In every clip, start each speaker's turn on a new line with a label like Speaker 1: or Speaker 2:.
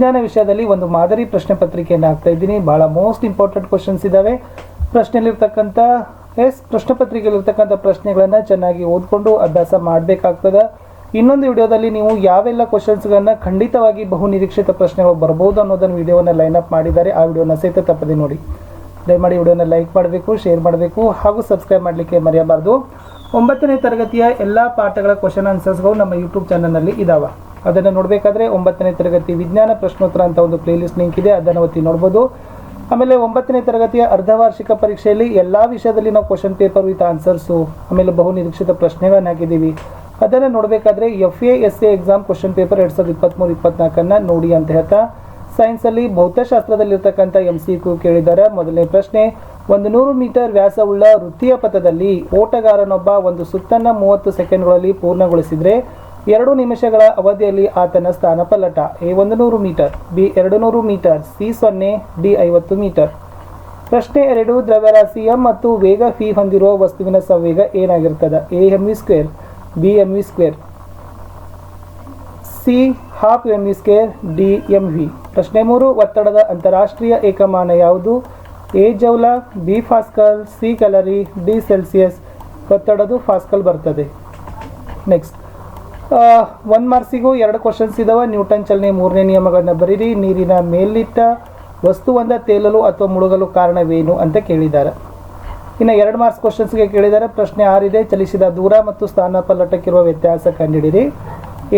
Speaker 1: ವಿಜ್ಞಾನ ವಿಷಯದಲ್ಲಿ ಒಂದು ಮಾದರಿ ಪ್ರಶ್ನೆ ಪತ್ರಿಕೆಯನ್ನು ಹಾಕ್ತಾ ಇದ್ದೀನಿ. ಬಹಳ ಮೋಸ್ಟ್ ಇಂಪಾರ್ಟೆಂಟ್ ಕ್ವಶನ್ಸ್ ಇದ್ದಾವೆ. ಪ್ರಶ್ನೆ ಪತ್ರಿಕೆಯಲ್ಲಿರ್ತಕ್ಕಂಥ ಪ್ರಶ್ನೆಗಳನ್ನು ಚೆನ್ನಾಗಿ ಓದ್ಕೊಂಡು ಅಭ್ಯಾಸ ಮಾಡಬೇಕಾಗ್ತದೆ. ಇನ್ನೊಂದು ವಿಡಿಯೋದಲ್ಲಿ ನೀವು ಯಾವೆಲ್ಲ ಕ್ವಶನ್ಸ್ಗಳನ್ನು ಖಂಡಿತವಾಗಿ ಬಹು ನಿರೀಕ್ಷಿತ ಪ್ರಶ್ನೆಗಳು ಬರ್ಬೋದು ಅನ್ನೋದನ್ನು ವಿಡಿಯೋನ ಲೈನ್ ಅಪ್ ಮಾಡಿದ್ದಾರೆ. ಆ ವಿಡಿಯೋನ ಸಹಿತ ತಪ್ಪದೆ ನೋಡಿ. ದಯಮಾಡಿ ವಿಡಿಯೋನ ಲೈಕ್ ಮಾಡಬೇಕು, ಶೇರ್ ಮಾಡಬೇಕು ಹಾಗೂ ಸಬ್ಸ್ಕ್ರೈಬ್ ಮಾಡಲಿಕ್ಕೆ ಮರೆಯಬಾರ್ದು. 9ನೇ ತರಗತಿಯ ಎಲ್ಲ ಪಾಠಗಳ ಕ್ವಶನ್ ಆನ್ಸರ್ಸ್ಗಳು ನಮ್ಮ ಯೂಟ್ಯೂಬ್ ಚಾನಲ್ನಲ್ಲಿ ಇದ್ದಾವೆ. ಅದನ್ನು ನೋಡಬೇಕಾದ್ರೆ 9ನೇ ತರಗತಿ ವಿಜ್ಞಾನ ಪ್ರಶ್ನೋತ್ತರ ಅಂತ ಒಂದು ಪ್ಲೇಲಿಸ್ಟ್ ಲಿಂಕ್ ಇದೆ, ಅದನ್ನು ಒತ್ತಿ ನೋಡ್ಬೋದು. ಆಮೇಲೆ 9ನೇ ತರಗತಿಯ ಅರ್ಧವಾರ್ಷಿಕ ಪರೀಕ್ಷೆಯಲ್ಲಿ ಎಲ್ಲ ವಿಷಯದಲ್ಲಿ ನಾವು ಕ್ವಶನ್ ಪೇಪರ್ ವಿತ್ ಆನ್ಸರ್ಸು ಆಮೇಲೆ ಬಹು ನಿರೀಕ್ಷಿತ ಪ್ರಶ್ನೆಗಳನ್ನು ಹಾಕಿದ್ದೀವಿ. ಅದನ್ನು ನೋಡಬೇಕಾದ್ರೆ FA/SA ಎಕ್ಸಾಮ್ ಕ್ವಶನ್ ಪೇಪರ್ 2023-24 ನೋಡಿ ಅಂತ ಹೇಳ್ತಾ, ಸೈನ್ಸಲ್ಲಿ ಭೌತಶಾಸ್ತ್ರದಲ್ಲಿರ್ತಕ್ಕಂಥ MCQ ಕೇಳಿದ್ದಾರೆ. ಮೊದಲನೇ ಪ್ರಶ್ನೆ, 100 ಮೀಟರ್ ವ್ಯಾಸವುಳ್ಳ ವೃತ್ತೀಯ ಪಥದಲ್ಲಿ ಓಟಗಾರನೊಬ್ಬ ಒಂದು ಸುತ್ತನ್ನು 30 ಸೆಕೆಂಡ್ಗಳಲ್ಲಿ ಪೂರ್ಣಗೊಳಿಸಿದರೆ 2 ನಿಮಿಷಗಳ ಅವಧಿಯಲ್ಲಿ ಆತನ ಸ್ಥಾನಪಲ್ಲಟ A 100 metre, B 200 metre, C 0, D 50 metre. ಪ್ರಶ್ನೆ 2, ದ್ರವ್ಯರಾಶಿ m ಮತ್ತು ವೇಗ v ಹೊಂದಿರುವ ವಸ್ತುವಿನ ಸಂವೇಗ ಏನಾಗಿರ್ತದೆ? A mv², B mv², C ½ mv², D mv. ಪ್ರಶ್ನೆ 3, ಒತ್ತಡದ ಅಂತಾರಾಷ್ಟ್ರೀಯ ಏಕಮಾನ ಯಾವುದು? A joule, B pascal, C calorie, D Celsius. ಒತ್ತಡದು ಪಾಸ್ಕಲ್ ಬರ್ತದೆ. ನೆಕ್ಸ್ಟ್ 1 ಮಾರ್ಕ್ಸಿಗೂ 2 ಕ್ವಶನ್ಸ್ ಇದಾವೆ. ನ್ಯೂಟನ್ ಚಲನೆ 3ನೇ ನಿಯಮಗಳನ್ನು ಬರೀರಿ. ನೀರಿನ ಮೇಲಿಟ್ಟ ವಸ್ತುವೊಂದ ತೇಲಲು ಅಥವಾ ಮುಳುಗಲು ಕಾರಣವೇನು ಅಂತ ಕೇಳಿದ್ದಾರೆ. ಇನ್ನು 2 ಮಾರ್ಕ್ಸ್ ಕ್ವಶನ್ಸ್ಗೆ ಕೇಳಿದ್ದಾರೆ. ಪ್ರಶ್ನೆ 6 ಇದೆ, ಚಲಿಸಿದ ದೂರ ಮತ್ತು ಸ್ಥಾನಪಲ್ಲಟಕ್ಕಿರುವ ವ್ಯತ್ಯಾಸ ಕಂಡುಹಿಡಿಯಿರಿ.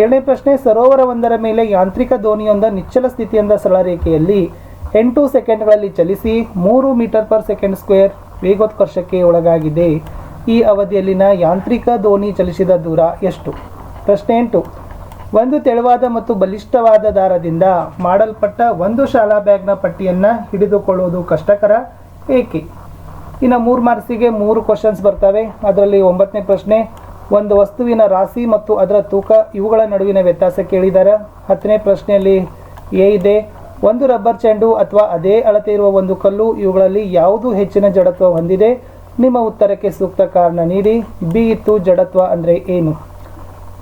Speaker 1: 7ನೇ ಪ್ರಶ್ನೆ, ಸರೋವರವೊಂದರ ಮೇಲೆ ಯಾಂತ್ರಿಕ ದೋಣಿಯೊಂದ ನಿಚ್ಚಲ ಸ್ಥಿತಿಯಿಂದ ಸರಳ ರೇಖೆಯಲ್ಲಿ 8 ಸೆಕೆಂಡ್ಗಳಲ್ಲಿ ಚಲಿಸಿ 3 ಮೀಟರ್ ಪರ್ ಸೆಕೆಂಡ್ ಸ್ಕ್ವೇರ್ ವೇಗೋತ್ಕರ್ಷಕ್ಕೆ ಒಳಗಾಗಿದೆ. ಈ ಅವಧಿಯಲ್ಲಿನ ಯಾಂತ್ರಿಕ ದೋಣಿ ಚಲಿಸಿದ ದೂರ ಎಷ್ಟು? ಪ್ರಶ್ನೆ 8, ಒಂದು ತೆಳುವಾದ ಮತ್ತು ಬಲಿಷ್ಠವಾದ ದಾರದಿಂದ ಮಾಡಲ್ಪಟ್ಟ ಒಂದು ಶಾಲಾ ಬ್ಯಾಗ್ನ ಪಟ್ಟಿಯನ್ನು ಹಿಡಿದುಕೊಳ್ಳುವುದು ಕಷ್ಟಕರ, ಏಕೆ? ಇನ್ನು 3 ಮಾರ್ಕ್ಸಿಗೆ 3 ಕ್ವಶನ್ಸ್ ಬರ್ತವೆ. ಅದರಲ್ಲಿ 9ನೇ ಪ್ರಶ್ನೆ, ಒಂದು ವಸ್ತುವಿನ ರಾಶಿ ಮತ್ತು ಅದರ ತೂಕ ಇವುಗಳ ನಡುವಿನ ವ್ಯತ್ಯಾಸ ಕೇಳಿದ್ದಾರೆ. 10ನೇ ಪ್ರಶ್ನೆಯಲ್ಲಿ A ಇದೆ, ಒಂದು ರಬ್ಬರ್ ಚೆಂಡು ಅಥವಾ ಅದೇ ಅಳತೆ ಇರುವ ಒಂದು ಕಲ್ಲು ಇವುಗಳಲ್ಲಿ ಯಾವುದು ಹೆಚ್ಚಿನ ಜಡತ್ವ ಹೊಂದಿದೆ? ನಿಮ್ಮ ಉತ್ತರಕ್ಕೆ ಸೂಕ್ತ ಕಾರಣ ನೀಡಿ. B ಇತ್ತು, ಜಡತ್ವ ಅಂದರೆ ಏನು?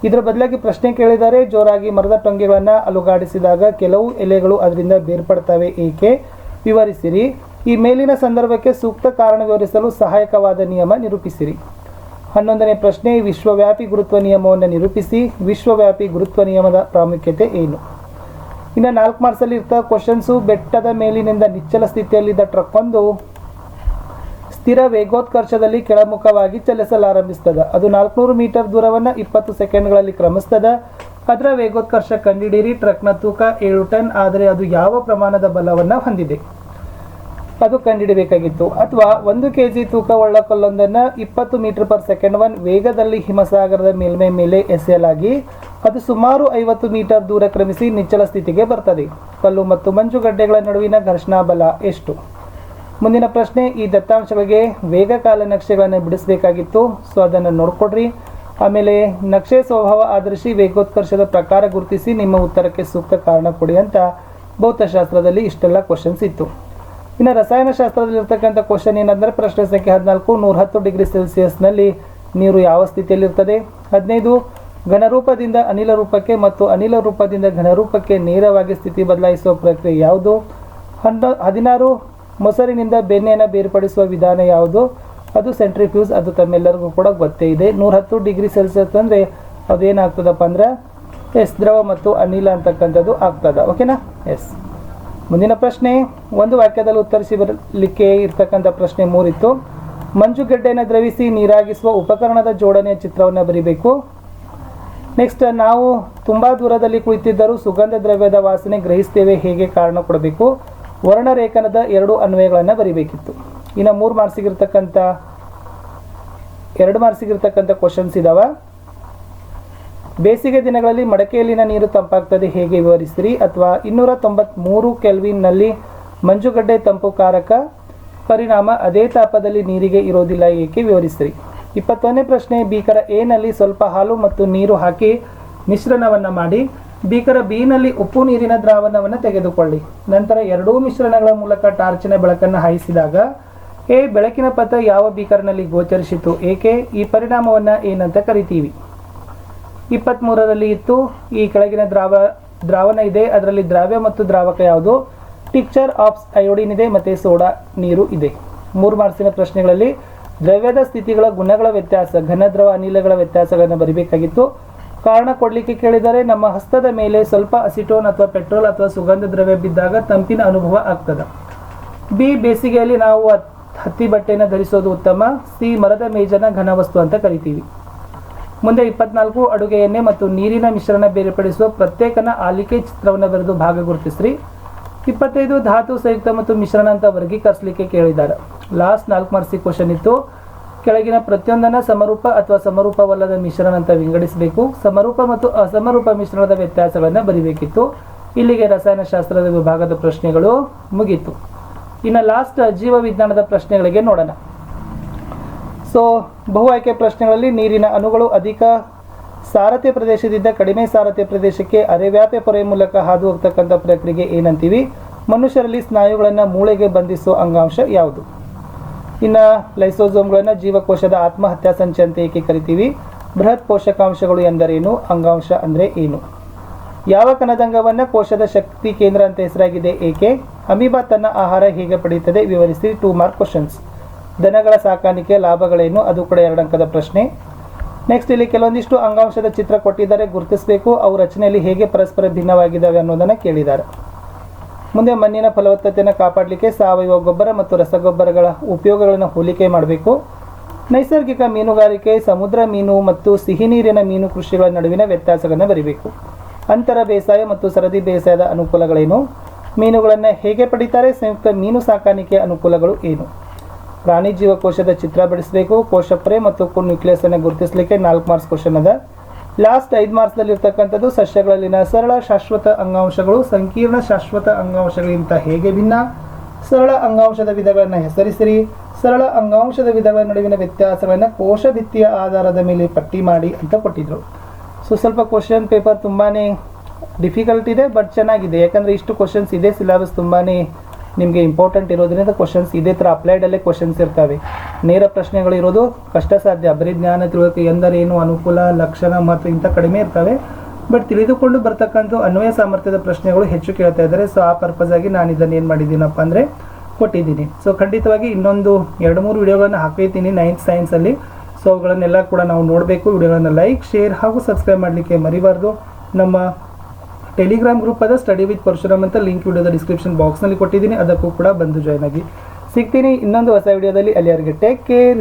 Speaker 1: ಇದರ ಬದಲಾಗಿ ಪ್ರಶ್ನೆ ಕೇಳಿದ್ದಾರೆ, ಜೋರಾಗಿ ಮರದ ಟೊಂಗೆಗಳನ್ನು ಅಲುಗಾಡಿಸಿದಾಗ ಕೆಲವು ಎಲೆಗಳು ಅದರಿಂದ ಬೇರ್ಪಡ್ತವೆ, ಏಕೆ? ವಿವರಿಸಿರಿ. ಈ ಮೇಲಿನ ಸಂದರ್ಭಕ್ಕೆ ಸೂಕ್ತ ಕಾರಣ ವಿವರಿಸಲು ಸಹಾಯಕವಾದ ನಿಯಮ ನಿರೂಪಿಸಿರಿ. 11ನೇ ಪ್ರಶ್ನೆ, ವಿಶ್ವವ್ಯಾಪಿ ಗುರುತ್ವ ನಿಯಮವನ್ನು ನಿರೂಪಿಸಿ. ವಿಶ್ವವ್ಯಾಪಿ ಗುರುತ್ವ ನಿಯಮದ ಪ್ರಾಮುಖ್ಯತೆ ಏನು? ಇನ್ನು 4 ಮಾರ್ಕ್ಸಲ್ಲಿ ಇರ್ತಾ ಕ್ವಶನ್ಸು, ಬೆಟ್ಟದ ಮೇಲಿನಿಂದ ನಿಚ್ಚಲ ಸ್ಥಿತಿಯಲ್ಲಿದ್ದ ಟ್ರಕ್ ಒಂದು ಸ್ಥಿರ ವೇಗೋತ್ಕರ್ಷದಲ್ಲಿ ಕೆಳಮುಖವಾಗಿ ಚಲಿಸಲಾರಂಭಿಸ್ತದೆ. ಅದು 400 ಮೀಟರ್ ದೂರವನ್ನು 20 ಸೆಕೆಂಡ್ಗಳಲ್ಲಿ ಕ್ರಮಿಸ್ತದೆ. ಅದರ ವೇಗೋತ್ಕರ್ಷ ಕಂಡುಹಿಡಿಯಿರಿ. ಟ್ರಕ್ನ ತೂಕ 7 ಟನ್, ಆದರೆ ಅದು ಯಾವ ಪ್ರಮಾಣದ ಬಲವನ್ನು ಹೊಂದಿದೆ? ಅದು ಕಂಡುಹಿಡಬೇಕಾಗಿತ್ತು. ಅಥವಾ 1 kg ತೂಕವುಳ್ಳ ಕಲ್ಲೊಂದನ್ನು 20 ಮೀಟರ್ ಪರ್ ಸೆಕೆಂಡ್ ವೇಗದಲ್ಲಿ ಹಿಮಸಾಗರದ ಮೇಲ್ಮೈ ಮೇಲೆ ಎಸೆಯಲಾಗಿ ಅದು ಸುಮಾರು 50 ಮೀಟರ್ ದೂರ ಕ್ರಮಿಸಿ ನಿಚ್ಚಲ ಸ್ಥಿತಿಗೆ ಬರ್ತದೆ. ಕಲ್ಲು ಮತ್ತು ಮಂಜುಗಡ್ಡೆಗಳ ನಡುವಿನ ಘರ್ಷಣಾ ಬಲ ಎಷ್ಟು? ಮುಂದಿನ ಪ್ರಶ್ನೆ, ಈ ದತ್ತಾಂಶಗಳಿಗೆ ವೇಗ ಕಾಲ ನಕ್ಷೆಗಳನ್ನು ಬಿಡಿಸಬೇಕಾಗಿತ್ತು, ಸೊ ಅದನ್ನು ನೋಡ್ಕೊಡ್ರಿ. ಆಮೇಲೆ ನಕ್ಷೆ ಸ್ವಭಾವ ಆಧರಿಸಿ ವೇಗೋತ್ಕರ್ಷದ ಪ್ರಕಾರ ಗುರುತಿಸಿ ನಿಮ್ಮ ಉತ್ತರಕ್ಕೆ ಸೂಕ್ತ ಕಾರಣ ಕೊಡಿ ಅಂತ ಭೌತಶಾಸ್ತ್ರದಲ್ಲಿ ಇಷ್ಟೆಲ್ಲ ಕ್ವಶನ್ಸ್ ಇತ್ತು. ಇನ್ನು ರಸಾಯನಶಾಸ್ತ್ರದಲ್ಲಿರ್ತಕ್ಕಂಥ ಕ್ವಶನ್ ಏನಂದರೆ, ಪ್ರಶ್ನೆ ಸಂಖ್ಯೆ 14, 110 ಡಿಗ್ರಿ ಸೆಲ್ಸಿಯಸ್ನಲ್ಲಿ ನೀರು ಯಾವ ಸ್ಥಿತಿಯಲ್ಲಿರ್ತದೆ? 15, ಘನರೂಪದಿಂದ ಅನಿಲ ರೂಪಕ್ಕೆ ಮತ್ತು ಅನಿಲ ರೂಪದಿಂದ ಘನರೂಪಕ್ಕೆ ನೇರವಾಗಿ ಸ್ಥಿತಿ ಬದಲಾಯಿಸುವ ಪ್ರಕ್ರಿಯೆ ಯಾವುದು? 16, ಮೊಸರಿನಿಂದ ಬೆಣ್ಣೆಯನ್ನು ಬೇರ್ಪಡಿಸುವ ವಿಧಾನ ಯಾವುದು? ಅದು ಸೆಂಟ್ರಿಫ್ಯೂಸ್. ಅದು ತಮ್ಮೆಲ್ಲರಿಗೂ ಕೂಡ ಗೊತ್ತೇ ಇದೆ. 110 ಡಿಗ್ರಿ ಸೆಲ್ಸಿಯಸ್ ಅಂದರೆ ಅದೇನಾಗ್ತದಪ್ಪ ಅಂದ್ರೆ ದ್ರವ ಮತ್ತು ಅನಿಲ ಅಂತಕ್ಕಂಥದ್ದು ಆಗ್ತದೆ. ಓಕೆನಾ? ಎಸ್. ಮುಂದಿನ ಪ್ರಶ್ನೆ, ಒಂದು ವಾಕ್ಯದಲ್ಲಿ ಉತ್ತರಿಸಿ ಬರಲಿಕ್ಕೆ ಇರ್ತಕ್ಕಂಥ ಪ್ರಶ್ನೆ 3 ಇತ್ತು. ಮಂಜುಗಡ್ಡೆಯನ್ನು ದ್ರವಿಸಿ ನೀರಾಗಿಸುವ ಉಪಕರಣದ ಜೋಡಣೆಯ ಚಿತ್ರವನ್ನು ಬರೀಬೇಕು. ನೆಕ್ಸ್ಟ್, ನಾವು ತುಂಬ ದೂರದಲ್ಲಿ ಕುಳಿತಿದ್ದರೂ ಸುಗಂಧ ದ್ರವ್ಯದ ವಾಸನೆ ಗ್ರಹಿಸ್ತೇವೆ, ಹೇಗೆ? ಕಾರಣ ಕೊಡಬೇಕು. ವರ್ಣರೇಖನದ 2 ಅನ್ವಯಗಳನ್ನು ಬರೀಬೇಕಿತ್ತು. ಇನ್ನು 3 ಮಾರ್ಕ್ಸಿಗಿರ್ತಕ್ಕಂಥ 2 ಮಾರ್ಕ್ಸಿಗಿರ್ತಕ್ಕಂಥ ಕ್ವಶನ್ಸ್ ಇದಾವೆ. ಬೇಸಿಗೆ ದಿನಗಳಲ್ಲಿ ಮಡಕೆಯಲ್ಲಿನ ನೀರು ತಂಪಾಗ್ತದೆ, ಹೇಗೆ? ವಿವರಿಸಿರಿ. ಅಥವಾ 293 ಕೆಲ್ವಿನ್ನಲ್ಲಿ ಮಂಜುಗಡ್ಡೆ ತಂಪುಕಾರಕ ಪರಿಣಾಮ ಅದೇ ತಾಪದಲ್ಲಿ ನೀರಿಗೆ ಇರೋದಿಲ್ಲ, ಏಕೆ? ವಿವರಿಸಿರಿ. 21ನೇ ಪ್ರಶ್ನೆ, ಬೀಕರ A ನಲ್ಲಿ ಸ್ವಲ್ಪ ಹಾಲು ಮತ್ತು ನೀರು ಹಾಕಿ ಮಿಶ್ರಣವನ್ನು ಮಾಡಿ ಬೀಕರ B ನಲ್ಲಿ ಉಪ್ಪು ನೀರಿನ ದ್ರಾವಣವನ್ನು ತೆಗೆದುಕೊಳ್ಳಿ. ನಂತರ ಎರಡೂ ಮಿಶ್ರಣಗಳ ಮೂಲಕ ಟಾರ್ಚಿನ ಬೆಳಕನ್ನು ಹಾಯಿಸಿದಾಗ A ಬೆಳಕಿನ ಪಥ ಯಾವ ಬೀಕರ್ನಲ್ಲಿ ಗೋಚರಿಸಿತು, ಏಕೆ? ಈ ಪರಿಣಾಮವನ್ನು ಏನಂತ ಕರಿತೀವಿ? 23ರಲ್ಲಿ ಇತ್ತು, ಈ ಕೆಳಗಿನ ದ್ರಾವ ದ್ರಾವಣ ಇದೆ, ಅದರಲ್ಲಿ ದ್ರಾವ್ಯ ಮತ್ತು ದ್ರಾವಕ ಯಾವುದು? ಟಿಕ್ಚರ್ ಆಫ್ ಅಯೋಡಿನ್ ಇದೆ ಮತ್ತು ಸೋಡಾ ನೀರು ಇದೆ. 3 ಮಾರ್ಕ್ಸಿನ ಪ್ರಶ್ನೆಗಳಲ್ಲಿ ದ್ರವ್ಯದ ಸ್ಥಿತಿಗಳ ಗುಣಗಳ ವ್ಯತ್ಯಾಸ, ಘನ ದ್ರವ ಅನಿಲಗಳ ವ್ಯತ್ಯಾಸಗಳನ್ನು ಬರೀಬೇಕಾಗಿತ್ತು. ಕಾರಣ ಕೊಡಲಿಕ್ಕೆ ಕೇಳಿದರೆ ನಮ್ಮ ಹಸ್ತದ ಮೇಲೆ ಸ್ವಲ್ಪ ಅಸಿಟೋನ್ ಅಥವಾ ಪೆಟ್ರೋಲ್ ಅಥವಾ ಸುಗಂಧ ದ್ರವ್ಯ ಬಿದ್ದಾಗ ತಂಪಿನ ಅನುಭವ ಆಗ್ತದೆ. ಬಿ, ಬೇಸಿಗೆಯಲ್ಲಿ ನಾವು ಹತ್ತಿ ಬಟ್ಟೆಯನ್ನು ಧರಿಸೋದು ಉತ್ತಮ. ಸಿ, ಮರದ ಮೇಜನ್ನು ಘನವಸ್ತು ಅಂತ ಕರಿತೀವಿ. ಮುಂದೆ 24 ಅಡುಗೆ ಎಣ್ಣೆ ಮತ್ತು ನೀರಿನ ಮಿಶ್ರಣ ಬೇರ್ಪಡಿಸುವ ಪ್ರತ್ಯೇಕನ ಆಲಿಕೆ ಚಿತ್ರವನ್ನು ಬರೆದು ಭಾಗ ಗುರುತಿಸ್ರಿ. 25 ಧಾತು ಸಂಯುಕ್ತ ಮತ್ತು ಮಿಶ್ರಣ ಅಂತ ವರ್ಗೀಕರಿಸಲಿಕ್ಕೆ ಕೇಳಿದ್ದಾರೆ. ಲಾಸ್ಟ್ 4 ಮಾರ್ಕ್ಸಿಗೆ ಕ್ವಶನ್ ಇತ್ತು. ಕೆಳಗಿನ ಪ್ರತಿಯೊಂದನ್ನು ಸಮರೂಪ ಅಥವಾ ಸಮರೂಪವಲ್ಲದ ಮಿಶ್ರಣ ಅಂತ ವಿಂಗಡಿಸಬೇಕು. ಸಮರೂಪ ಮತ್ತು ಅಸಮರೂಪ ಮಿಶ್ರಣದ ವ್ಯತ್ಯಾಸಗಳನ್ನು ಬರೀಬೇಕಿತ್ತು. ಇಲ್ಲಿಗೆ ರಸಾಯನಶಾಸ್ತ್ರದ ವಿಭಾಗದ ಪ್ರಶ್ನೆಗಳು ಮುಗೀತು. ಇನ್ನು ಲಾಸ್ಟ್ ಜೀವವಿಜ್ಞಾನದ ಪ್ರಶ್ನೆಗಳಿಗೆ ನೋಡೋಣ. ಸೊ ಬಹು ಆಯ್ಕೆ ಪ್ರಶ್ನೆಗಳಲ್ಲಿ ನೀರಿನ ಅಣುಗಳು ಅಧಿಕ ಸಾರಥ್ಯ ಪ್ರದೇಶದಿಂದ ಕಡಿಮೆ ಸಾರಥ್ಯ ಪ್ರದೇಶಕ್ಕೆ ಅರೆವ್ಯಾಪ್ಯ ಪೊರೆ ಮೂಲಕ ಹಾದು ಹೋಗ್ತಕ್ಕಂಥ ಪ್ರಕ್ರಿಯೆಗೆ ಏನಂತೀವಿ? ಮನುಷ್ಯರಲ್ಲಿ ಸ್ನಾಯುಗಳನ್ನು ಮೂಳೆಗೆ ಬಂಧಿಸುವ ಅಂಗಾಂಶ ಯಾವುದು? ಇನ್ನು ಲೈಸೋಸೋಮ್ಗಳನ್ನು ಜೀವಕೋಶದ ಆತ್ಮಹತ್ಯಾ ಸಂಚಯ ಅಂತ ಏಕೆ ಕರಿತೀವಿ? ಬೃಹತ್ ಪೋಷಕಾಂಶಗಳು ಎಂದರೇನು? ಅಂಗಾಂಶ ಅಂದರೆ ಏನು? ಯಾವ ಕಣದಂಗವನ್ನು ಕೋಶದ ಶಕ್ತಿ ಕೇಂದ್ರ ಅಂತ ಹೆಸರಾಗಿದೆ? ಏಕೆ? ಅಮೀಬಾ ತನ್ನ ಆಹಾರ ಹೇಗೆ ಪಡೆಯುತ್ತದೆ? ವಿವರಿಸಿ. 2 ಮಾರ್ಕ್ ಕ್ವಶನ್ಸ್. ದನಗಳ ಸಾಕಾಣಿಕೆ ಲಾಭಗಳೇನು? ಅದು ಕೂಡ 2 ಅಂಕದ ಪ್ರಶ್ನೆ. ನೆಕ್ಸ್ಟ್ ಇಲ್ಲಿ ಕೆಲವೊಂದಿಷ್ಟು ಅಂಗಾಂಶದ ಚಿತ್ರ ಕೊಟ್ಟಿದ್ದಾರೆ, ಗುರುತಿಸಬೇಕು. ಅವು ರಚನೆಯಲ್ಲಿ ಹೇಗೆ ಪರಸ್ಪರ ಭಿನ್ನವಾಗಿದ್ದಾವೆ ಅನ್ನೋದನ್ನು ಕೇಳಿದ್ದಾರೆ. ಮುಂದೆ ಮಣ್ಣಿನ ಫಲವತ್ತತೆಯನ್ನು ಕಾಪಾಡಲಿಕ್ಕೆ ಸಾವಯವ ಗೊಬ್ಬರ ಮತ್ತು ರಸಗೊಬ್ಬರಗಳ ಉಪಯೋಗಗಳನ್ನು ಹೋಲಿಕೆ ಮಾಡಬೇಕು. ನೈಸರ್ಗಿಕ ಮೀನುಗಾರಿಕೆ, ಸಮುದ್ರ ಮೀನು ಮತ್ತು ಸಿಹಿ ನೀರಿನ ಮೀನು ಕೃಷಿಗಳ ನಡುವಿನ ವ್ಯತ್ಯಾಸಗಳನ್ನು ಬರೀಬೇಕು. ಅಂತರ ಬೇಸಾಯ ಮತ್ತು ಸರದಿ ಬೇಸಾಯದ ಅನುಕೂಲಗಳೇನು? ಮೀನುಗಳನ್ನು ಹೇಗೆ ಪಡಿತಾರೆ? ಸಂಯುಕ್ತ ಮೀನು ಸಾಕಾಣಿಕೆಯ ಅನುಕೂಲಗಳು ಏನು? ಪ್ರಾಣಿ ಜೀವಕೋಶದ ಚಿತ್ರ ಬಿಡಿಸಬೇಕು. ಕೋಶಪೊರೆ ಮತ್ತು ನ್ಯೂಕ್ಲಿಯಸ್ ಅನ್ನು ಗುರುತಿಸಲಿಕ್ಕೆ 4 ಮಾರ್ಕ್ಸ್ ಕ್ವಶನ್ ಅದ. ಲಾಸ್ಟ್ 5 ಮಾರ್ಕ್ಸ್ನಲ್ಲಿ ಇರ್ತಕ್ಕಂಥದ್ದು ಸಸ್ಯಗಳಲ್ಲಿನ ಸರಳ ಶಾಶ್ವತ ಅಂಗಾಂಶಗಳು ಸಂಕೀರ್ಣ ಶಾಶ್ವತ ಅಂಗಾಂಶಗಳಿಗಿಂತ ಹೇಗೆ ಭಿನ್ನ? ಸರಳ ಅಂಗಾಂಶದ ವಿಧಗಳನ್ನು ಹೆಸರಿಸಿರಿ. ಸರಳ ಅಂಗಾಂಶದ ವಿಧಗಳ ನಡುವಿನ ವ್ಯತ್ಯಾಸಗಳನ್ನು ಕೋಶ ಭಿತ್ತಿಯ ಆಧಾರದ ಮೇಲೆ ಪಟ್ಟಿ ಮಾಡಿ ಅಂತ ಕೊಟ್ಟಿದ್ರು. ಸೊ ಸ್ವಲ್ಪ ಕ್ವಶನ್ ಪೇಪರ್ ತುಂಬಾ ಡಿಫಿಕಲ್ಟ್ ಇದೆ, ಬಟ್ ಚೆನ್ನಾಗಿದೆ. ಯಾಕಂದರೆ ಇಷ್ಟು ಕ್ವಶನ್ಸ್ ಇದೆ, ಸಿಲೆಬಸ್ ತುಂಬಾ ನಿಮಗೆ ಇಂಪಾರ್ಟೆಂಟ್ ಇರೋದ್ರಿಂದ ಕ್ವಶನ್ಸ್ ಇದೇ ಥರ ಅಪ್ಲೈಡಲ್ಲೇ ಕ್ವಶನ್ಸ್ ಇರ್ತವೆ. ನೇರ ಪ್ರಶ್ನೆಗಳು ಇರೋದು ಕಷ್ಟ ಸಾಧ್ಯ. ಬರೀ ಜ್ಞಾನ ತಿಳುವಳಿಕೆ ಎಂದರೇನು, ಅನುಕೂಲ, ಲಕ್ಷಣ, ಮತ್ತು ಇಂಥ ಕಡಿಮೆ ಇರ್ತವೆ. ಬಟ್ ತಿಳಿದುಕೊಂಡು ಬರ್ತಕ್ಕಂಥ ಅನ್ವಯ ಸಾಮರ್ಥ್ಯದ ಪ್ರಶ್ನೆಗಳು ಹೆಚ್ಚು ಕೇಳ್ತಾ ಇದ್ದಾರೆ. ಸೊ ಆ ಪರ್ಪಸ್ ಆಗಿ ನಾನು ಇದನ್ನು ಏನು ಮಾಡಿದ್ದೀನಪ್ಪ ಅಂದರೆ ಕೊಟ್ಟಿದ್ದೀನಿ. ಸೊ ಖಂಡಿತವಾಗಿ ಇನ್ನೊಂದು 2-3 ವಿಡಿಯೋಗಳನ್ನು ಹಾಕಿದ್ದೀನಿ 9th ಸೈನ್ಸಲ್ಲಿ. ಸೊ ಅವುಗಳನ್ನೆಲ್ಲ ಕೂಡ ನಾವು ನೋಡಬೇಕು. ವಿಡಿಯೋಗಳನ್ನು ಲೈಕ್, ಶೇರ್ ಹಾಗೂ ಸಬ್ಸ್ಕ್ರೈಬ್ ಮಾಡಲಿಕ್ಕೆ ಮರಿಬಾರ್ದು. ನಮ್ಮ ಟೆಲಿಗ್ರಾಮ್ ಗ್ರೂಪ್ ಅದ ಸ್ಟಡಿ ವಿತ್ ಪರಶುರಾಮ್ ಅಂತ ಲಿಂಕ್ ವಿಡಿಯೋದ ಡಿಸ್ಕ್ರಿಪ್ಷನ್ ಬಾಕ್ಸ್ನಲ್ಲಿ ಕೊಟ್ಟಿದ್ದೀನಿ. ಅದಕ್ಕೂ ಕೂಡ ಬಂದು ಜಾಯ್ನ್ ಆಗಿ. ಸಿಗ್ತೀನಿ ಇನ್ನೊಂದು ಹೊಸ ವಿಡಿಯೋದಲ್ಲಿ. ಅಲ್ಲಿಯವರೆಗೆ ಟೇಕ್ ಕೇರ್.